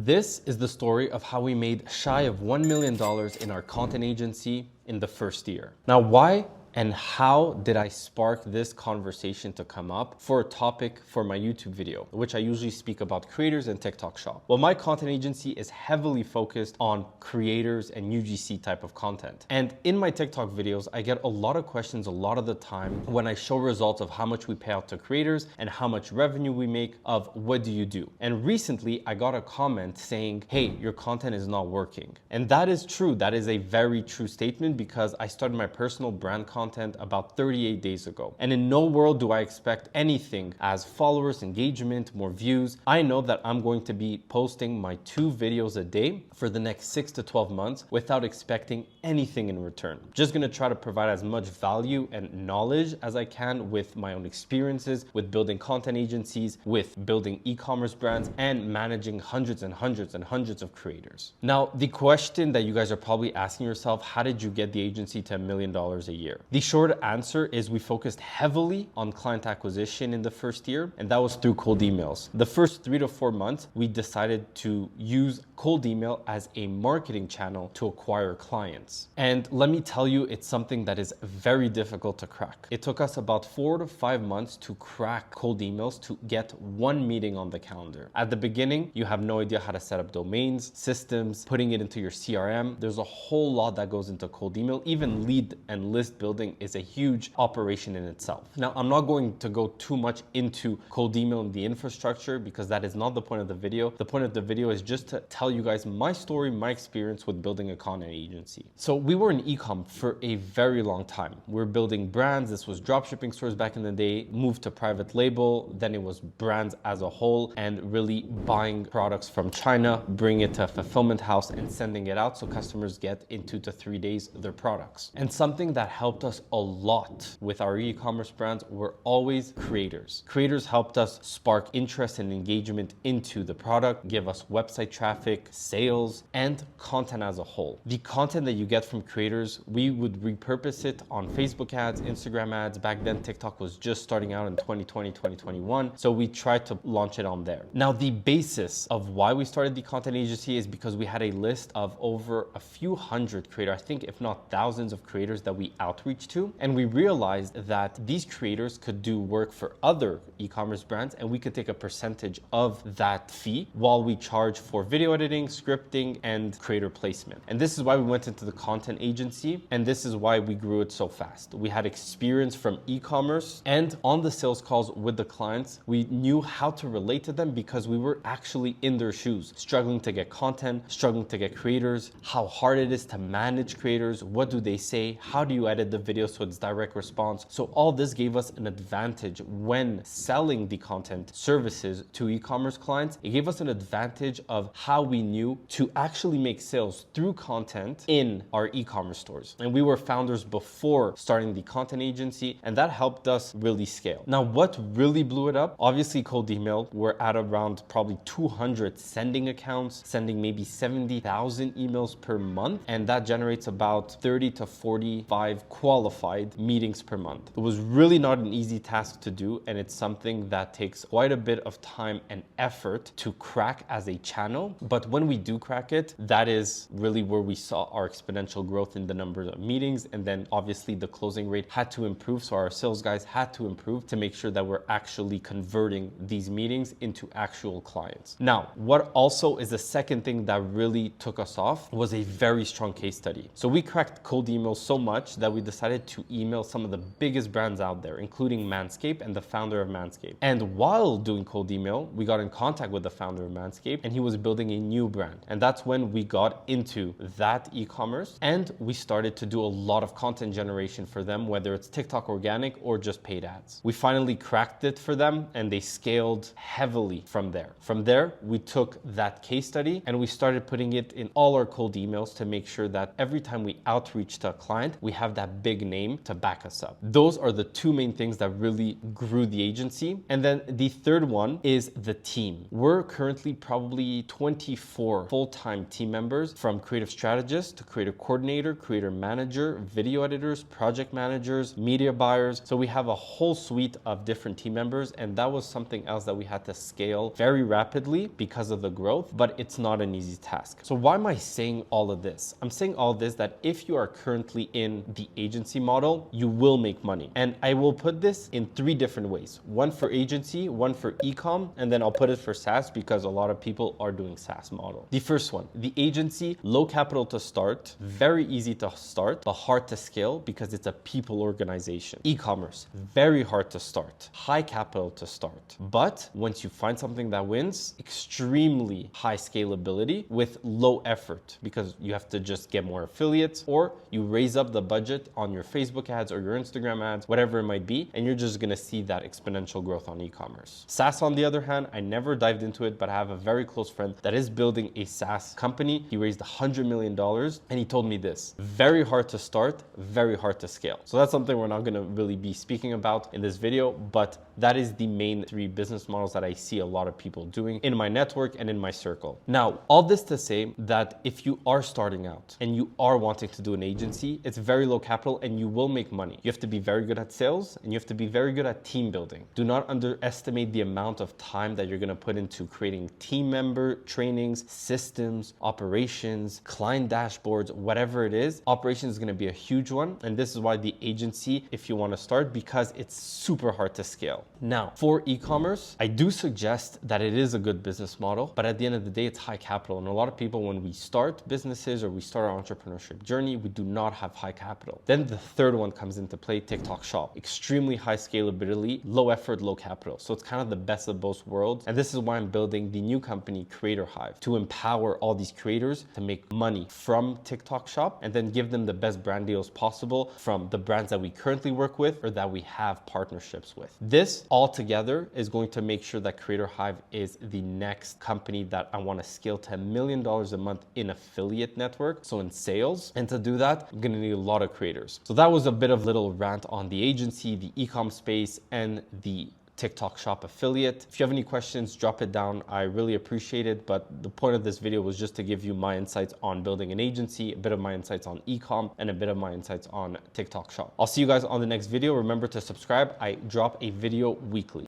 This is the story of how we made shy of $1 million in our content agency in the first year. Now, why and how did I spark this conversation to come up for a topic for my YouTube video, which I usually speak about creators and TikTok Shop? Well, my content agency is heavily focused on creators and UGC type of content. And in my TikTok videos, I get a lot of questions a lot of the time when I show results of how much we pay out to creators and how much revenue we make of what do you do? And recently I got a comment saying, hey, your content is not working. And that is true. That is a very true statement because I started my personal brand content about 38 days ago. And in no world do I expect anything as followers, engagement, more views. I know that I'm going to be posting my 2 videos a day for the next 6 to 12 months without expecting anything in return. Just gonna try to provide as much value and knowledge as I can with my own experiences, with building content agencies, with building e-commerce brands, and managing hundreds and hundreds and hundreds of creators. Now, the question that you guys are probably asking yourself, how did you get the agency to $1 million a year? The short answer is we focused heavily on client acquisition in the first year, and that was through cold emails. The first 3 to 4 months, we decided to use cold email as a marketing channel to acquire clients. And let me tell you, it's something that is very difficult to crack. It took us about 4 to 5 months to crack cold emails to get 1 meeting on the calendar. At the beginning, you have no idea how to set up domains, systems, putting it into your CRM. There's a whole lot that goes into cold email. Even lead and list building is a huge operation in itself. Now, I'm not going to go too much into cold email and the infrastructure because that is not the point of the video. The point of the video is just to tell you guys my story, my experience with building a content agency. So we were in e-com for a very long time. We're building brands. This was dropshipping stores back in the day, moved to private label. Then it was brands as a whole and really buying products from China, bringing it to a fulfillment house and sending it out so customers get in 2 to 3 days their products. And something that helped us a lot with our e-commerce brands were always creators. Creators helped us spark interest and engagement into the product, give us website traffic, sales, and content as a whole. The content that you get from creators, we would repurpose it on Facebook ads, Instagram ads. Back then, TikTok was just starting out in 2020, 2021. So we tried to launch it on there. Now, the basis of why we started the content agency is because we had a list of over a few hundred creators, I think if not thousands of creators that we outreach to. And we realized that these creators could do work for other e-commerce brands and we could take a percentage of that fee while we charge for video editing, scripting, and creator placement. And this is why we went into the content agency, and this is why we grew it so fast. We had experience from e-commerce, and on the sales calls with the clients, we knew how to relate to them because we were actually in their shoes, struggling to get content, struggling to get creators, how hard it is to manage creators, what do they say, how do you edit the video so it's direct response. So all this gave us an advantage when selling the content services to e-commerce clients. It gave us an advantage of how we knew to actually make sales through content in our e-commerce stores. And we were founders before starting the content agency, and that helped us really scale. Now, what really blew it up? Obviously, cold email. We're at around probably 200 sending accounts, sending maybe 70,000 emails per month, and that generates about 30 to 45 qualified meetings per month. It was really not an easy task to do, and it's something that takes quite a bit of time and effort to crack as a channel. But when we do crack it, that is really where we saw our exponential growth in the number of meetings. And then obviously the closing rate had to improve. So our sales guys had to improve to make sure that we're actually converting these meetings into actual clients. Now, what also is the second thing that really took us off was a very strong case study. So we cracked cold email so much that we decided to email some of the biggest brands out there, including Manscaped and the founder of Manscaped. And while doing cold email, we got in contact with the founder of Manscaped and he was building a new brand. And that's when we got into that e-commerce and we started to do a lot of content generation for them, whether it's TikTok organic or just paid ads. We finally cracked it for them and they scaled heavily from there. From there, we took that case study and we started putting it in all our cold emails to make sure that every time we outreach to a client, we have that big big name to back us up. Those are the two main things that really grew the agency. And then the third one is the team. We're currently probably 24 full-time team members, from creative strategist to creative coordinator, creator manager, video editors, project managers, media buyers. So we have a whole suite of different team members, and that was something else that we had to scale very rapidly because of the growth, but it's not an easy task. So why am I saying all of this? I'm saying all this that if you are currently in the agency model, you will make money. And I will put this in three different ways. One for agency, one for e-com, and then I'll put it for SaaS because a lot of people are doing SaaS model. The first one, the agency, low capital to start, very easy to start, but hard to scale because it's a people organization. E-commerce, very hard to start, high capital to start. But once you find something that wins, extremely high scalability with low effort, because you have to just get more affiliates, or you raise up the budget on your Facebook ads or your Instagram ads, whatever it might be, and you're just gonna see that exponential growth on e-commerce. SaaS, on the other hand, I never dived into it, but I have a very close friend that is building a SaaS company. He raised $100 million, and he told me this: very hard to start, very hard to scale. So that's something we're not gonna really be speaking about in this video, but that is the main three business models that I see a lot of people doing in my network and in my circle. Now, all this to say that if you are starting out and you are wanting to do an agency, it's very low capital and you will make money. You have to be very good at sales and you have to be very good at team building. Do not underestimate the amount of time that you're gonna put into creating team member trainings, systems, operations, client dashboards, whatever it is. Operations is gonna be a huge one. And this is why the agency, if you wanna start, because it's super hard to scale. Now, for e-commerce, I do suggest that it is a good business model, but at the end of the day, it's high capital. And a lot of people, when we start businesses or we start our entrepreneurship journey, we do not have high capital. Then the third one comes into play, TikTok Shop. Extremely high scalability, low effort, low capital. So it's kind of the best of both worlds. And this is why I'm building the new company, Creator Hive, to empower all these creators to make money from TikTok Shop and then give them the best brand deals possible from the brands that we currently work with or that we have partnerships with. This all together is going to make sure that Creator Hive is the next company that I want to scale to $1 million a month in affiliate network, so in sales. And to do that, I'm going to need a lot of creators. So that was a bit of little rant on the agency, the e-com space, and the TikTok Shop affiliate. If you have any questions, drop it down. I really appreciate it. But the point of this video was just to give you my insights on building an agency, a bit of my insights on e-com, and a bit of my insights on TikTok Shop. I'll see you guys on the next video. Remember to subscribe. I drop a video weekly.